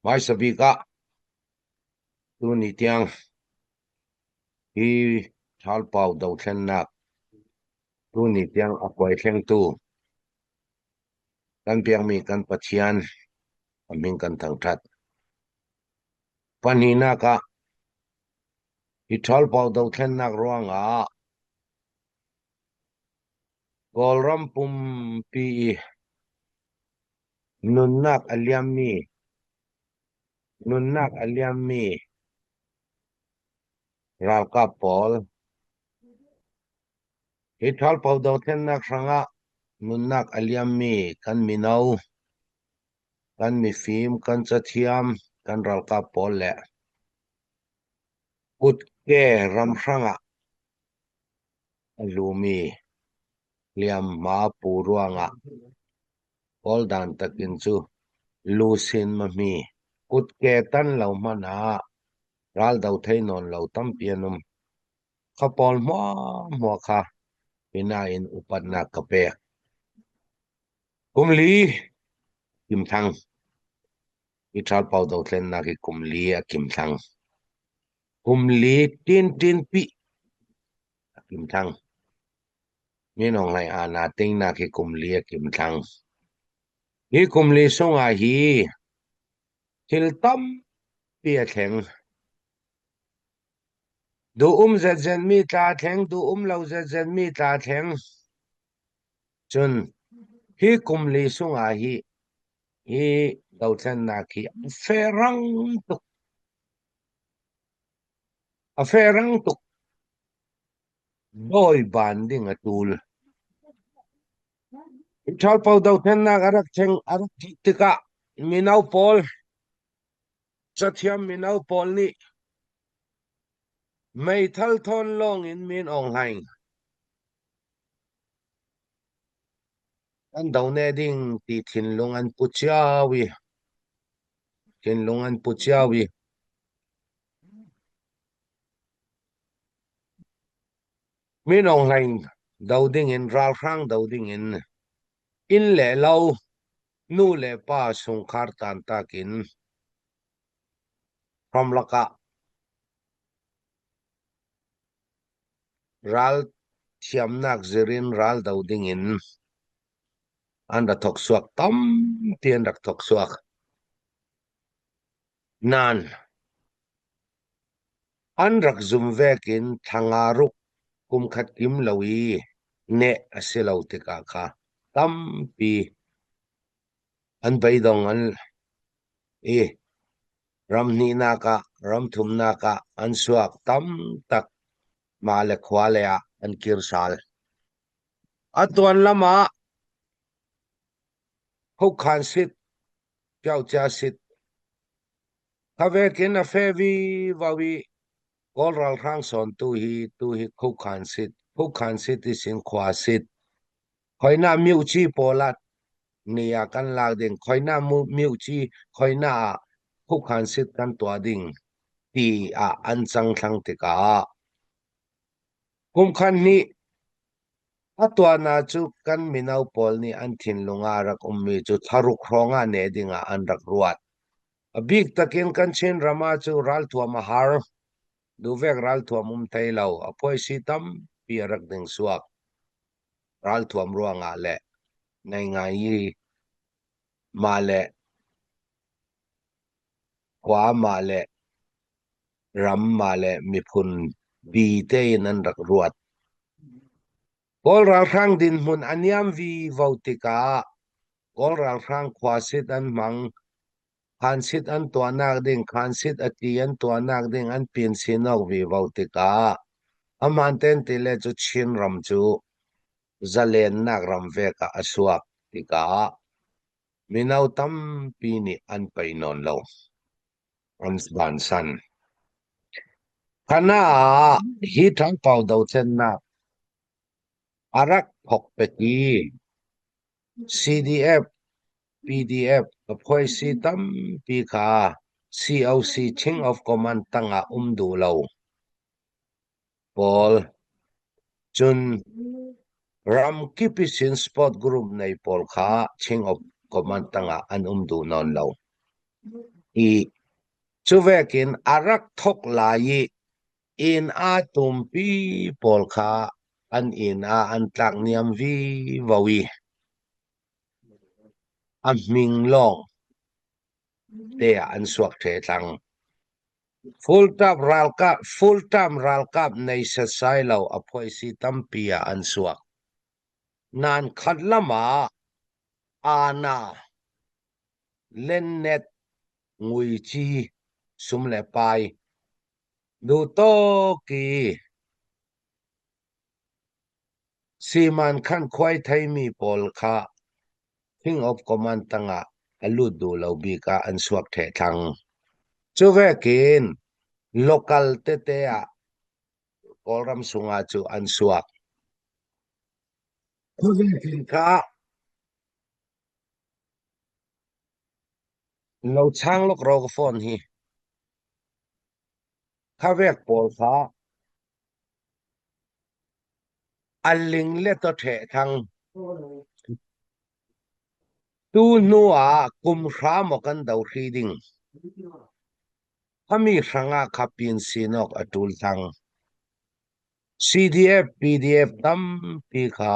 mai sabi ka tu ni tiang hi thal pau do thlen nak tu ni tiang akwai thleng tu kan piang mi kan pathian aming kan thang that panina ka hi thal pau do thlen nak ruanga golram pum pi nunnak aliam mi ralka pol hi thal pau do thlen nak ranga nunnak aliam mi kan minau kan mi fim kan chathiam kan ralka pol le kut ke ram ranga lumi liam ma pu ruanga pol dan takin chu lusin ma mi kut ke tan lo mana ral dau thei non lo tam pianum kha pol mo kha ina in upat na kape kumli kim thang i thal pau dau thlen na ki kumli a kim thang kumli tin pi a kim thang mi nong lai ana ting na ki kumli a kim thang hi kumli songa hi thil tam pi a thleng du zet mi tla thleng du lo zet mi tla thleng chun hi kumli songa hi dau thlen na ki ferang tuk a ferang tuk doi banding atul thal pau dau thlen na arak theng arak tika minau pol chathiam minau pol ni mei thal thon long in min ong hain an dau ne ding ti thin lung an puchawi thin lung an puchawi min ong hain dau ding in ral rang dau ding in le lau nu le pa sung khar tan takin from laka ral thiam nak zerin ral dau ding in an da thok suak tam tien rak thok suak nan an rak zum vekin thangaruk kum khat kim lowi ne asilo tika kha tam pi an baidong an ram ni naka ram thum naka an suak tam tak male khwale a an kirsal atuan lama ho khan sit piao cha sit kavekin a fevi vawi golral rang son tu hi ho khan sit isin khwa sit khoina miu chi polat nia kan lag ding khoina miu chi khoina ho khan sit kan tua ding ti a an chang thlang te ka kum khan ni atwa na chu kan minau pol ni an thin lunga rak ummi chu tharuk hronga ne dinga an rak ruat a big takin kan chen rama chu ral thua mahar du vek ral thua mum thailo a phoi si tam pi rak ding suak ral thuam ruanga le nei nga yi ma le kwa ma le ram ma le mi phun bi te nan rak ruat kol ral khang din mun aniam vi vautika kol ral khang khwa sit an mang khan sit an tua nak ding khan sit ati an tua nak ding an pin sinok vi vautika aman ten ti le chu chin ram chu zalen nak ram veka asuak tika minau tam pi ni an painon lo an ban san kana hi thang pau dau chen na arak phok peki CDF PDF apoi si tam pi kha COC Chain of Command tanga du lo Paul chun ram kipisin sport group nei Paul kha Chain of Command tanga an du non lo i chuvekin arak thok lai in a tumpi polkha an in a an tlak niam vi vawi a ming long te an suak the tlang full time ral kap nei sa sai lo a phoi si tampia an suak nan khat lama ana len net ngui chi sum le pai du to ki siman khan khwai thai mi pol kha king of command tanga alu du lo bi ka an suak the thang chuvekin local te a kolram sunga chu an suak chuvekin kha lo chang lok ro ko phone hi kha vek pol kha aling le to the thang tu nuwa kum hra mo kan dau hri ding hami hranga khapin sinok atul thang CDF PDF tam pi kha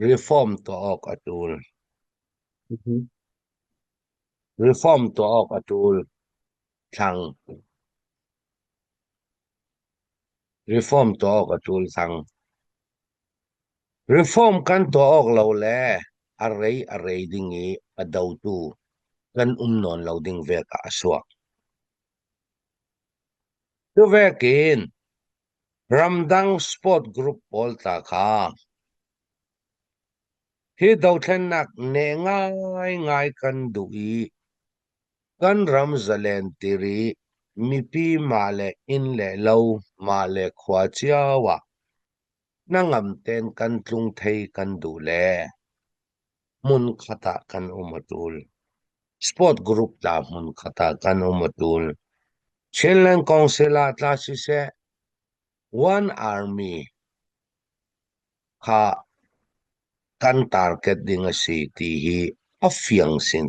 reform to ok atul reform to ok atul thang reform to ok atul thang reform kan to ok lo le array dingi adaw tu kan non lo ding ve ka aswak tu vekin ramdang sport group pol ta kha hi dau thlen nak ne ngai kan du i kan ram zalen tiri mi pi male in le lo male khwa chiawa nangam ten kan tlung thei kan du le mun khata kan umatul sport group ta mun khata kan umatul chinlen konsela tla si se one army kha kan target ding a si ti hi a fiang sin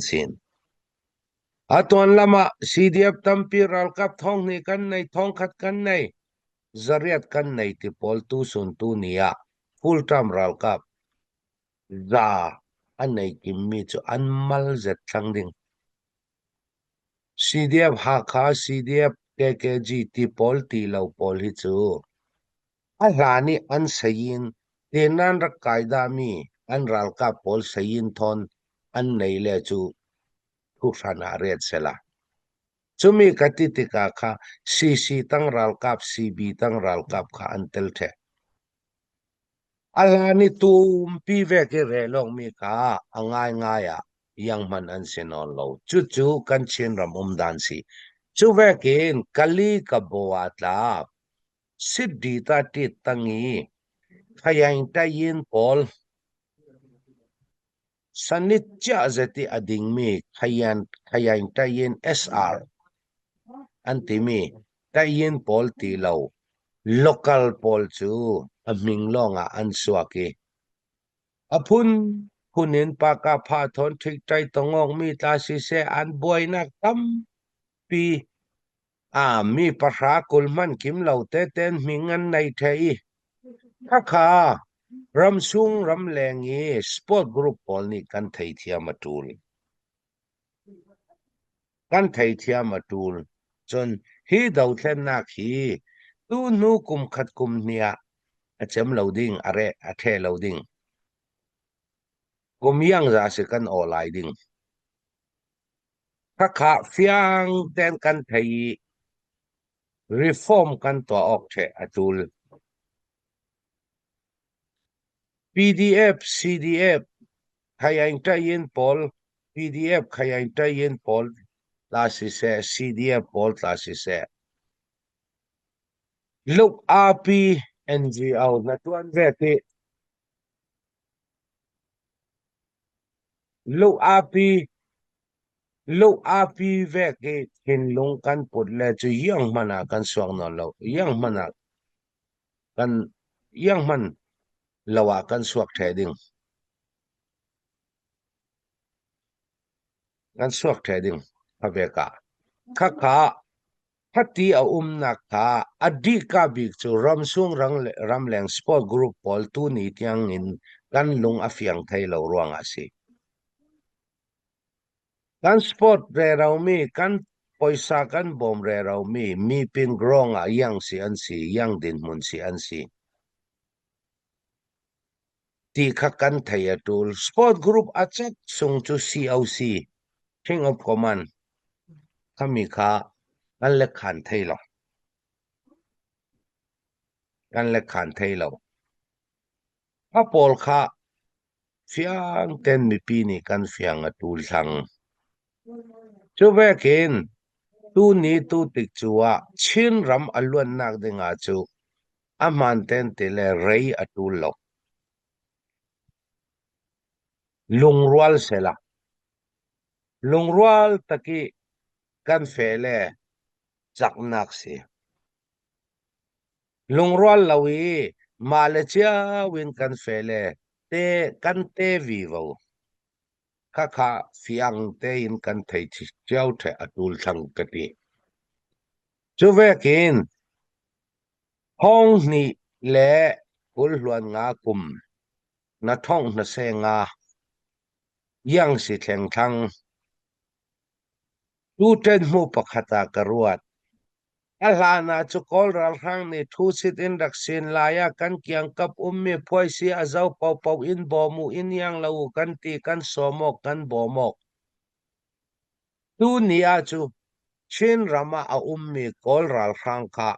atuan lama CDF tampi ral kap thong ni kan nei thong khat kan nei zariat kan nei ti pol tu sun tu nia full time ral kap za an nei kimmi chu an mal zet thlang ding CDF ha kha CDF KKG ti pol ti lo pol hi chu a hlani an sayin tenan ra kaida mi an ral kap pol sayin thon an nei le chu thu thana red sela chumi katitika kha CC tang ral kap CB tang ral kap kha antel the alani tum pi ve ke re long mi kha angai ya yang man an senon lo chu kan chen ram dan si chu ve ken kali ka boatla siddi ta ti tangi khayain ta yin pol sanit cha zati ading mi khayain ta yin SR antimi ta yin pol ti lo local pol chu a minglonga an suaki apun hunin pa ka pha thon thik tai tongong mi ta si se an boy na tam pi a mi pasha kulman kim lo te ten mingan nei thei kha kha ram sung ram lengi sport group pol ni kan thei thia matul kan thei thia matul chon hi dau thlen na khi tu nu kum khat kum nia a chem loading are a the loading kum yang za se kan olai ding kha kha fiang ten kan thei reform kan to ok the atul PDF CDF khayain ta yin pol PDF khayain ta yin pol la si se CDF pol la si se look api NGO na tuan ve ti look api ve ke hin lung kan put le chu yang mana kan suang no lo yang mana kan yang man lawa kan suak the ding kan suak the ding aveka kha hati a na kha adi ka bik chu ramsung ramleng sport group pol tu ni tiang in kan lung afiang thailo ruang ase kan sport re rau mi kan poisa kan bom re rau mi pin grong a yang si an si yang din mun si an si ti kha kan thaya tul sport group achak sung chu COC king of command khami kha kan le khan thailo kan le khan thailo a pol kha fiang ten mi pi ni kan fiang a tul thang chu vekin tu ni tu tik chuwa chin ram alwan nak dinga chu a man ten te le rei a tul lo lungrual sela lungrual taki kan fele chak nak si lungrual lawi malachia win kan fele te kan te vivo kha kha fiang te in kan thei chi chau the atul thang kati chu vekin hong ni le ul hluan nga kum na thong na se nga yang si thleng thang tu ten mu pakhata karuat alana chu kol ral hang ni thu sit in raksin laya kan kyang kap ummi phoi si azau pau pau in bomu in yang lau kan ti kan somok kan bomok tu nia chu chin rama a ummi kol ral hang kha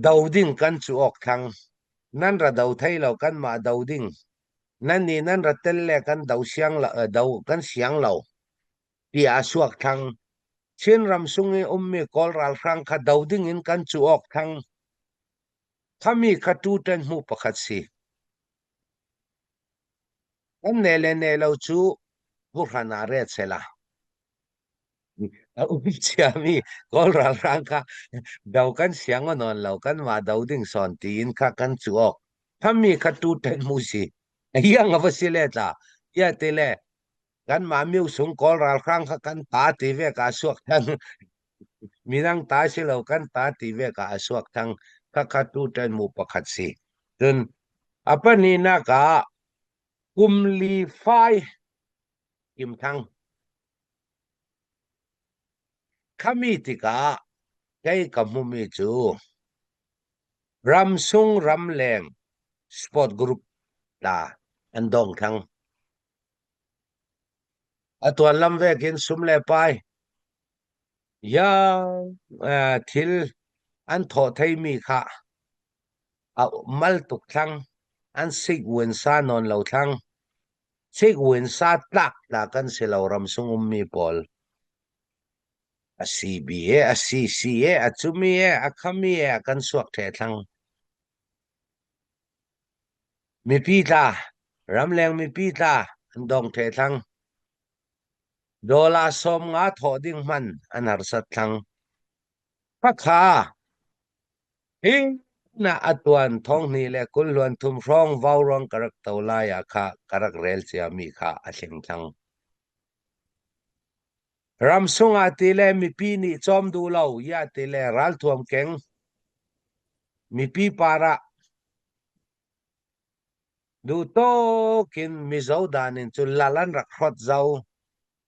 dauding kan chu ok thang nan ra dau thai lo kan ma dauding nan ni nan ra tel le kan dau siang la dau kan siang lo pi a suak thang chin ram sungi ummi kol ral hang kha dauding in kan chu ok thang khami khatu ten mu pakhat si kan ne lo chu burhana re chela a ubi chiami kol ral hang kha dau kan siang on lo kan ma dauding son ti in kha kan chu ok khami khatu ten mu si yang avasileta ya tele kan ma miu sung kol ral hang kha kan ta ti ve ka suak thang minang ta si lo kan ta ti ve ka suak thang kha khatu ten mu pakhat si tun apa ni na ka kumli phai kim thang khami ti ka kai kamumi chu ramsung ramleng sport group la andong thang atuan lam vekin sumle pai ya thil an tho thei mi kha a mal tuk thang an sig wen sa non lo thang sig wen sa tlak la kan se lo ramsung mi pol a CBA a CCA a chumi a khami a kan suak the thang mi pi ta ramleng mi pi ta andong the thang dola som nga tho ding man anar sat thang pakha hi na atuan thong ni le kul luan thum rong vau rong karak tola ya kha karak rel chia mi kha a thleng thang ramsunga tile mi pi ni chom du lo ya tile ral thuam keng mi pi para du to kin mi zo danin chu lalan rak khot zau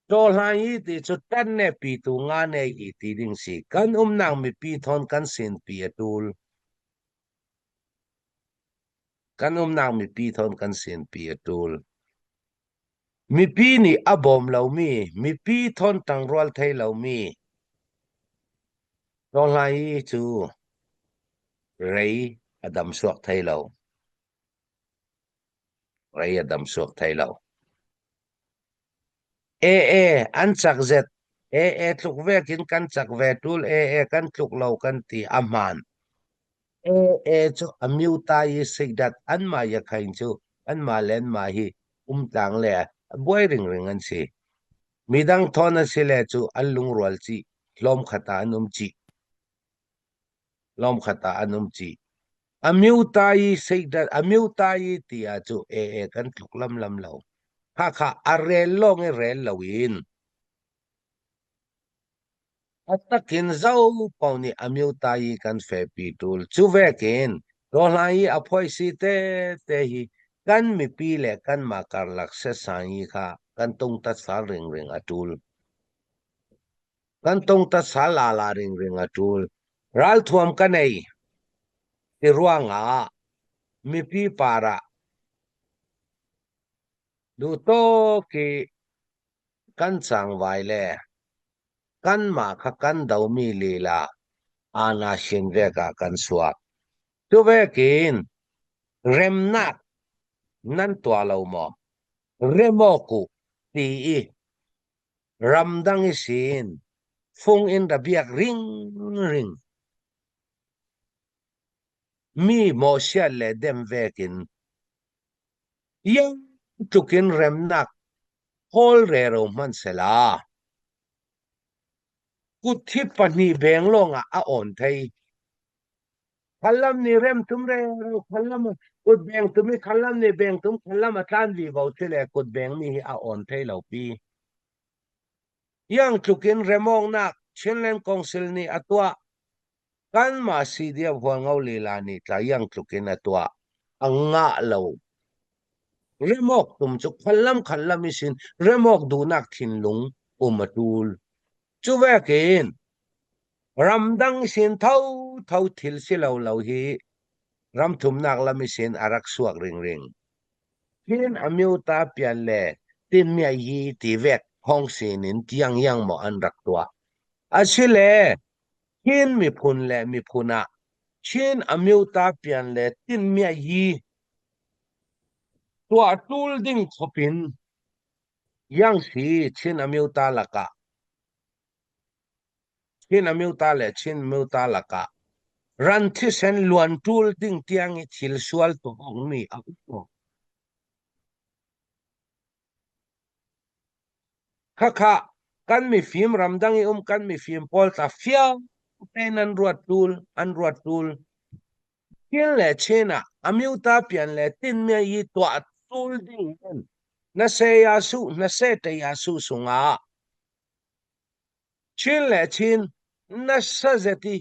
to lai ti chu tan ne pi tu nga ne i ti ding si kan nang mi pi thon kan sin pi atul kan nang mi pi thon kan sin pi atul mi pi ni abom lo mi pi thon tang rol thei lo mi to lai chu rei adam suak thei lo rei adam suak thei lo an chak zet tluk vekin kan chak ve tul kan tluk lo kan ti aman chu amiu ta yi sigdat an ma ya khain chu an ma len ma hi tang le boy ring ring an si midang thona si le chu an lung rol chi lom khata anum chi lom khata anum chi amiu ta yi sigdat amiu ta yi ti a chu kan tluk lam lam lo kha kha a rel long e rel lo in atakin zau pauni amiu tai kan fe pi tul chu vekin to lai aphoi si te hi kan mi pi le kan ma kar lak se sai kha kan tung ta sa ring ring atul kan tung ta sa la ring ring atul ral thuam ka nei ti ruanga mi pi para du to ki kan chang vai le kan ma kha kan dau mi li la ana shin ve ka kan suak tu vekin rem nak nan tua lo mo remoku ti i ramdang isin phung in da biak ring ring mi mo sia le dem vekin yang tukin rem nak hol rero man sela ku thi pani beng longa a on thei khalam ni rem tum re khalam kut beng tumi khalam ni beng tum khalam atlan vi vo chile kut beng ni a on thei lo pi yang tukin remong nak chinlen kongsil ni atwa kan ma si dia huang ngau li la ni tla yang tukin atwa anga lo remok tum chu khalam isin remok du nak thin lung umatul chu vekin ramdang sin thau thil si lo hi ram thum nak lam isin arak suak ring ring hin amiu ta pian le tin mia yi ti vek hong sin in tiang yang mo an rak tua asile hin mi phun le mi phuna chin amiu ta pian le tin mia yi tua tul ding khopin yang si chin amiu ta laka chin amiu ta le chin amiu ta laka ran thi sen luan tul ding tiang i thil sual to hong mi a kha kha kan mi phim ramdang i kan mi phim pol ta fiao pen an ruat tul kin le chena amiu ta pian le tin me yi tua tul ding na se ya su na se te ya su sunga chin le chin na sa zeti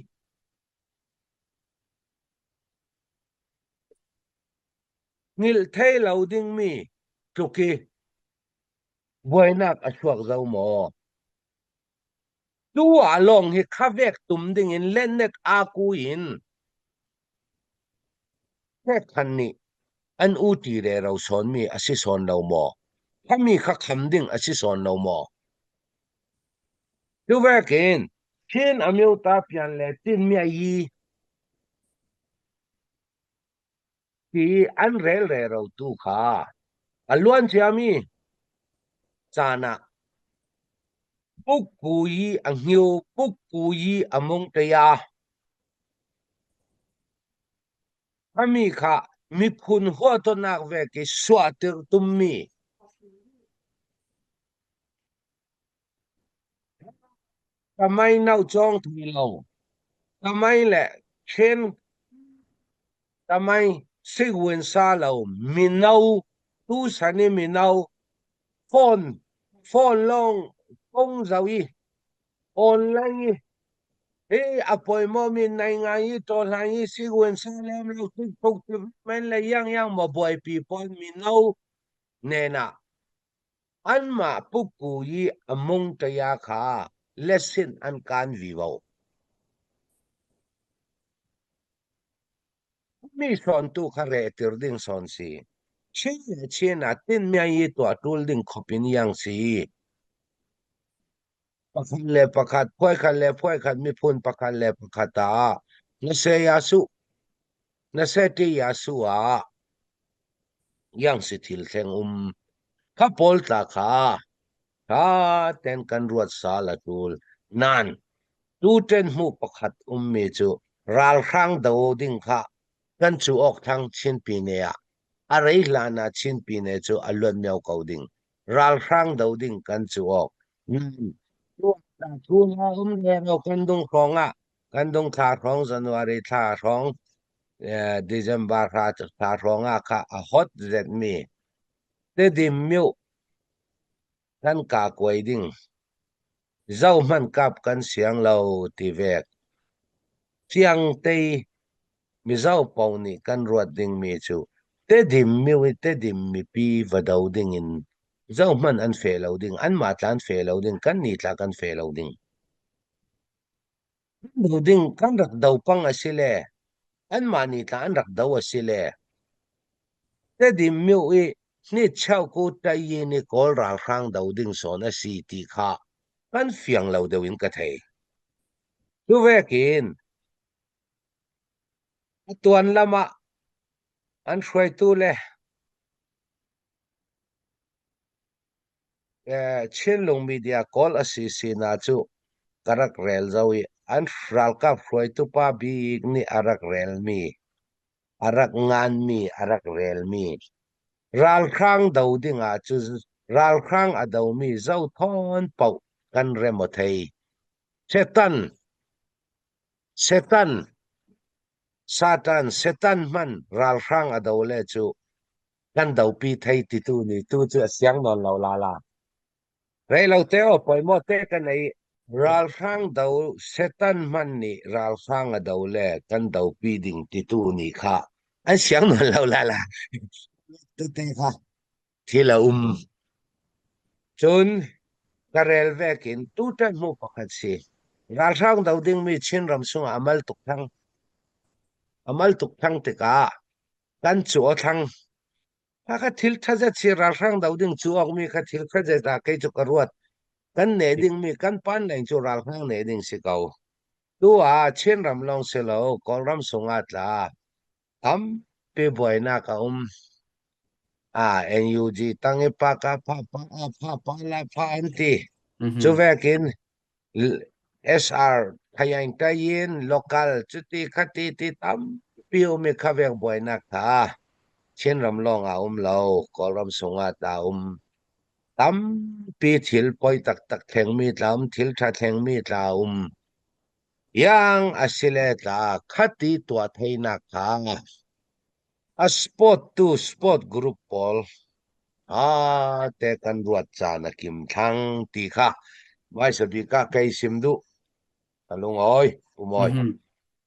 ngil thei lo ding mi tuki boinak a chuak zo mo tu along hi khavek tum ding in lennet a ku in he khan ni an u ti re ro son mi asi son lo mo khami kha kham ding asi son lo mo tu vekin chin amiu ta pian le tin mi yi ti an rel re ro tu kha alwan chiami chana puk ku yi ang hiu puk ku yi among te ya khami kha mi phun ho to nak ve ki swa tir tum mi kamai nau chong thi lo kamai le chen kamai sigwin sa lo mi nau tu sani mi nau phone phone long kong zawi online ê apoi mo min nai ngai to lai sigwin sa lem lo tu tuk tu men le yang mo boy people mi nau nena an ma puku yi among ta ya kha lesson an kan vivo mi son tu khare tir ding son si chen a tin mi yi to atul ding khopin yang si pakhat le pakhat phoi khat mi phun pakhat le pakhat ta na se ya su na se ti ya su a yang si thil thleng kha pol ta kha kha ten kan ruat sa la tul nan tu ten mu pakhat me chu ral khang do ding kha kan chu ok thang chin pi ne ya a rei lana chin pi ne chu alon meu ko ding ral khang do ding kan chu ok tu ta tu na le ro kan dong khonga kan dong tha khong january tha khong december tha khonga kha a hot zet me te dim meu kan ka koi ding zau man kap kan siang lo ti vek chiang te mi zau pau ni kan ruat ding mi chu te dim mi wi te dim mi pi vadau ding in zau man an fe lo ding an ma tlan fe lo ding kan ni tla kan fe lo ding do ding kan rak dau pang asile an ma ni tla an rak dau asile te dim mi wi ni chau ku tai yi ni kol ral khang dau ding so na si ti kha kan fiang lo deu in ka thei tu vekin tuan lama an hruai tu le chin lung media call asisi na chu karak rel zawi an ral ka hruai tu pa big ni arak rel mi arak ngan mi arak rel mi ral khang dau ding a chu ral khang a dau mi zau thon pau kan remo thei setan setan satan setan man ral khang a dau le chu kan dau pi thei ti tu ni tu chu siang non lo la la rei lo te o poi mo te kan nei ral khang dau setan man ni ral khang a dau le kan dau pi ding ti tu ni kha an siang non lo la la tu te kha thi la chun karel vekin tu tan mu pakhat si ral khang dau ding mi chin ram sung amal tuk thang te ka kan chu o thang kha thil thaja chi ral khang dau ding chu ok mi kha thil khaja ta ke chu karuat kan ne ding mi kan pan leng chu ral khang ne ding si kau tu a chen ram long se lo kol ram sunga tla am pe boy na ka NUG tangi pa ka pa la pa anti chu Mhm. vekin SR thayang tayin local chuti khati ti tam piu mi khavek boy na ka chen ram long a lo kol ram sunga ta tam pi thil poi tak tak theng mi tlam thil tha theng mi tla yang asile tla khati tua theina kha a sport to sport group pol te kan ruat cha na kim thang ti kha mai sa bi ka kai sim du alung oi umoi Mhm.